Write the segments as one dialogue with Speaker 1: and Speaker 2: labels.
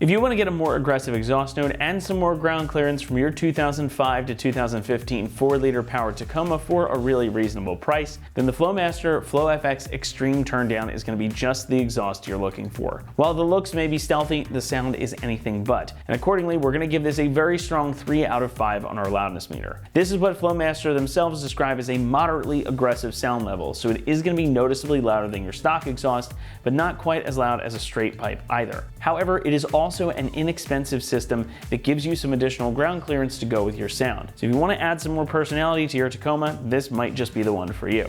Speaker 1: If you want to get a more aggressive exhaust note and some more ground clearance from your 2005 to 2015 4-liter powered Tacoma for a really reasonable price, then the Flowmaster FlowFX Extreme Turndown is going to be just the exhaust you're looking for. While the looks may be stealthy, the sound is anything but, and accordingly we're going to give this a very strong 3 out of 5 on our loudness meter. This is what Flowmaster themselves describe as a moderately aggressive sound level, so it is going to be noticeably louder than your stock exhaust, but not quite as loud as a straight pipe either. However, it is also an inexpensive system that gives you some additional ground clearance to go with your sound. So if you want to add some more personality to your Tacoma, this might just be the one for you.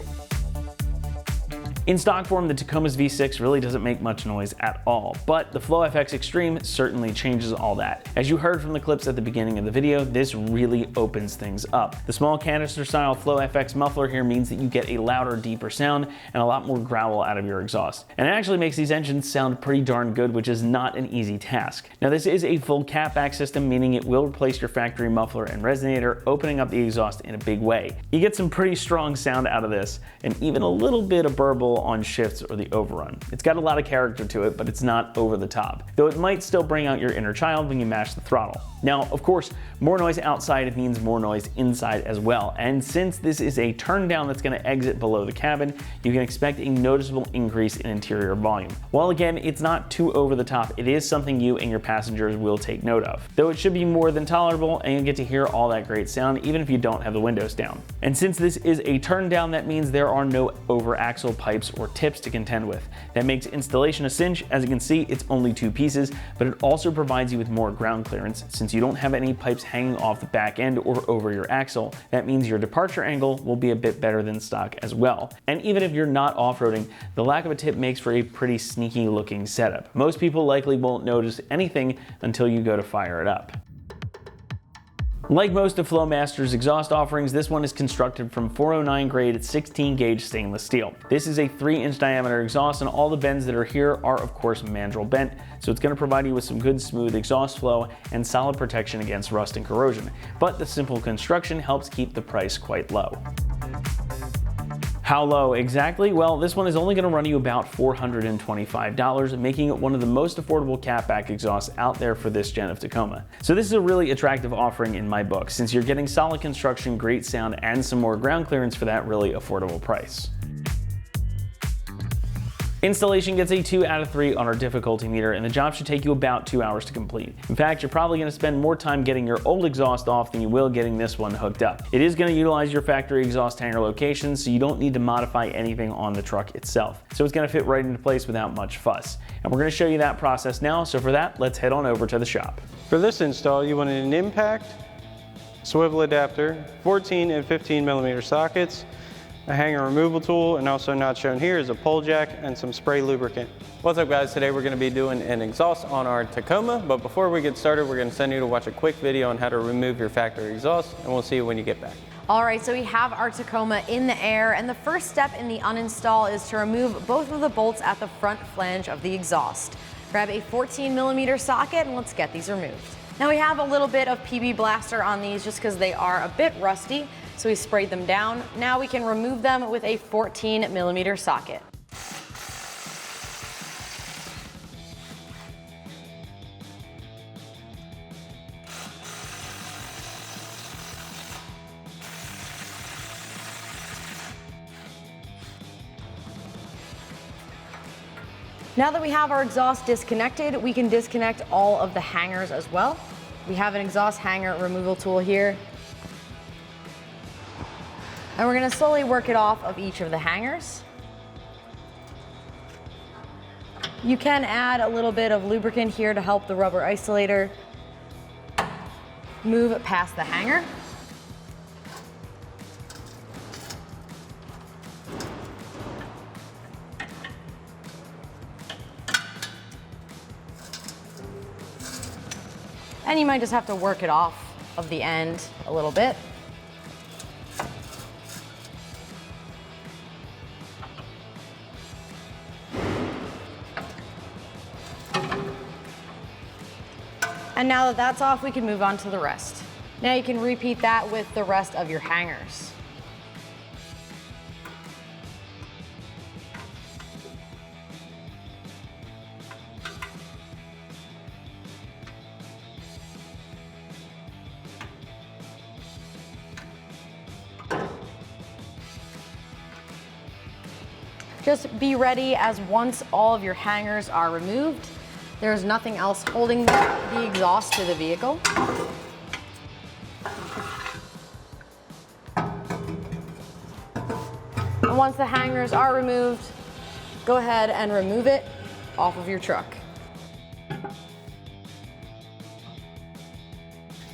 Speaker 1: In stock form, the Tacoma's V6 really doesn't make much noise at all, but the FlowFX Extreme certainly changes all that. As you heard from the clips at the beginning of the video, this really opens things up. The small canister style FlowFX muffler here means that you get a louder, deeper sound and a lot more growl out of your exhaust. And it actually makes these engines sound pretty darn good, which is not an easy task. Now this is a full catback system, meaning it will replace your factory muffler and resonator, opening up the exhaust in a big way. You get some pretty strong sound out of this, and even a little bit of burble on shifts or the overrun. It's got a lot of character to it, but it's not over the top, though it might still bring out your inner child when you mash the throttle. Now, of course, more noise outside means more noise inside as well, and since this is a turn down that's going to exit below the cabin, you can expect a noticeable increase in interior volume. While again, it's not too over the top, it is something you and your passengers will take note of, though it should be more than tolerable and you'll get to hear all that great sound even if you don't have the windows down. And since this is a turn down, that means there are no over axle pipes or tips to contend with. That makes installation a cinch. As you can see, it's only 2 pieces, but it also provides you with more ground clearance. Since you don't have any pipes hanging off the back end or over your axle, that means your departure angle will be a bit better than stock as well. And even if you're not off-roading, the lack of a tip makes for a pretty sneaky looking setup. Most people likely won't notice anything until you go to fire it up. Like most of Flowmaster's exhaust offerings, this one is constructed from 409 grade 16 gauge stainless steel. This is a 3-inch diameter exhaust, and all the bends that are here are of course mandrel bent, so it's going to provide you with some good smooth exhaust flow and solid protection against rust and corrosion. But the simple construction helps keep the price quite low. How low exactly? Well, this one is only going to run you about $425, making it one of the most affordable catback exhausts out there for this gen of Tacoma. So this is a really attractive offering in my book, since you're getting solid construction, great sound, and some more ground clearance for that really affordable price. Installation gets a 2 out of 3 on our difficulty meter, and the job should take you about 2 hours to complete. In fact, you're probably going to spend more time getting your old exhaust off than you will getting this one hooked up. It is going to utilize your factory exhaust hanger location, so you don't need to modify anything on the truck itself. So it's going to fit right into place without much fuss. And we're going to show you that process now, so for that, let's head on over to the shop.
Speaker 2: For this install, you wanted an impact, swivel adapter, 14 and 15 millimeter sockets, a hanger removal tool, and also not shown here is a pole jack and some spray lubricant. What's up guys, today we're going to be doing an exhaust on our Tacoma, but before we get started we're going to send you to watch a quick video on how to remove your factory exhaust, and we'll see you when you get back.
Speaker 3: Alright, so we have our Tacoma in the air, and the first step in the uninstall is to remove both of the bolts at the front flange of the exhaust. Grab a 14 millimeter socket and let's get these removed. Now we have a little bit of PB Blaster on these just because they are a bit rusty, so we sprayed them down. Now we can remove them with a 14 millimeter socket. Now that we have our exhaust disconnected, we can disconnect all of the hangers as well. We have an exhaust hanger removal tool here. And we're going to slowly work it off of each of the hangers. You can add a little bit of lubricant here to help the rubber isolator move past the hanger. And you might just have to work it off of the end a little bit. And now that that's off, we can move on to the rest. Now you can repeat that with the rest of your hangers. Just be ready, as once all of your hangers are removed, there's nothing else holding the exhaust to the vehicle. And once the hangers are removed, go ahead and remove it off of your truck.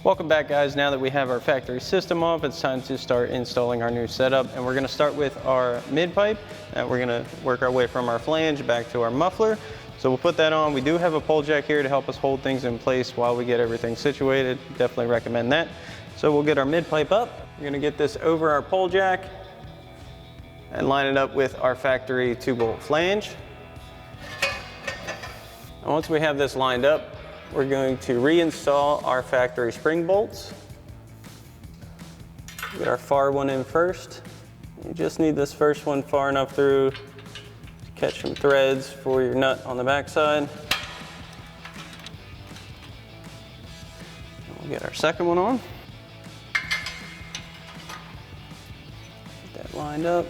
Speaker 2: Welcome back, guys. Now that we have our factory system off, it's time to start installing our new setup. And we're gonna start with our mid pipe. We're gonna work our way from our flange back to our muffler. So we'll put that on. We do have a pole jack here to help us hold things in place while we get everything situated. Definitely recommend that. So we'll get our mid pipe up. We're gonna get this over our pole jack and line it up with our factory 2-bolt flange. And once we have this lined up, we're going to reinstall our factory spring bolts. Get our far one in first. You just need this first one far enough through to catch some threads for your nut on the backside. We'll get our second one on. Get that lined up.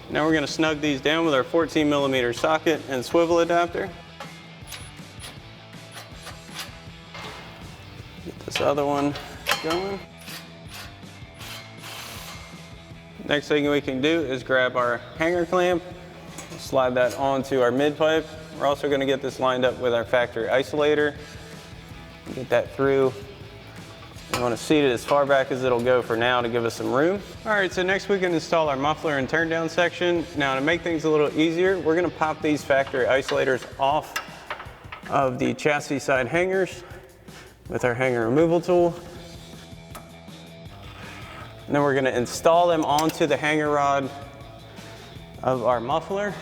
Speaker 2: Now we're going to snug these down with our 14mm socket and swivel adapter. Get this other one going. Next thing we can do is grab our hanger clamp, slide that onto our mid pipe. We're also going to get this lined up with our factory isolator. Get that through. We want to seat it as far back as it'll go for now to give us some room. All right, so next we can install our muffler and turn down section. Now to make things a little easier, we're going to pop these factory isolators off of the chassis side hangers with our hanger removal tool. And then we're going to install them onto the hanger rod of our muffler.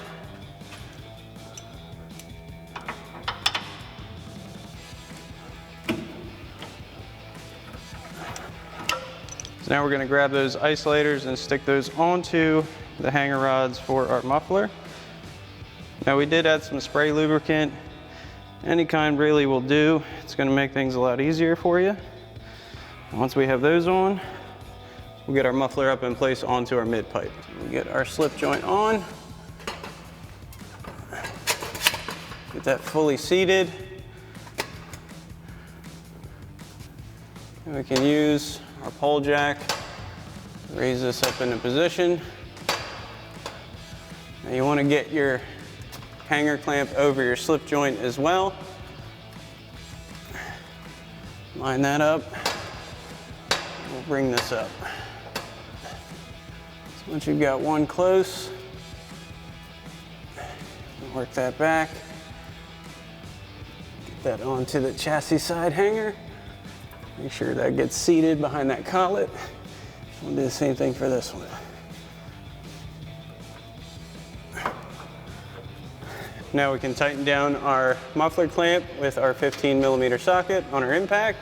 Speaker 2: So now we're going to grab those isolators and stick those onto the hanger rods for our muffler. Now we did add some spray lubricant. Any kind really will do. It's going to make things a lot easier for you. And once we have those on, we'll get our muffler up in place onto our mid pipe. We'll get our slip joint on. Get that fully seated. And we can use our pole jack, raise this up into position. Now you want to get your hanger clamp over your slip joint as well. Line that up. We'll bring this up. So once you've got one close, work that back. Get that onto the chassis side hanger. Make sure that gets seated behind that collet. We'll do the same thing for this one. Now we can tighten down our muffler clamp with our 15mm socket on our impact.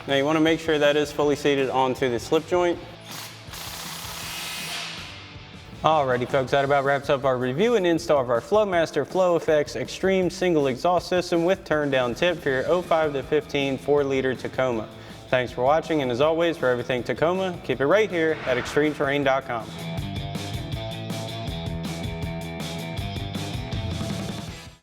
Speaker 2: Now you want to make sure that is fully seated onto the slip joint. Alrighty folks, that about wraps up our review and install of our Flowmaster FlowFX Extreme Single Exhaust System with turn down tip for your 05 to 15 4-liter Tacoma. Thanks for watching, and as always, for everything Tacoma, keep it right here at extremeterrain.com.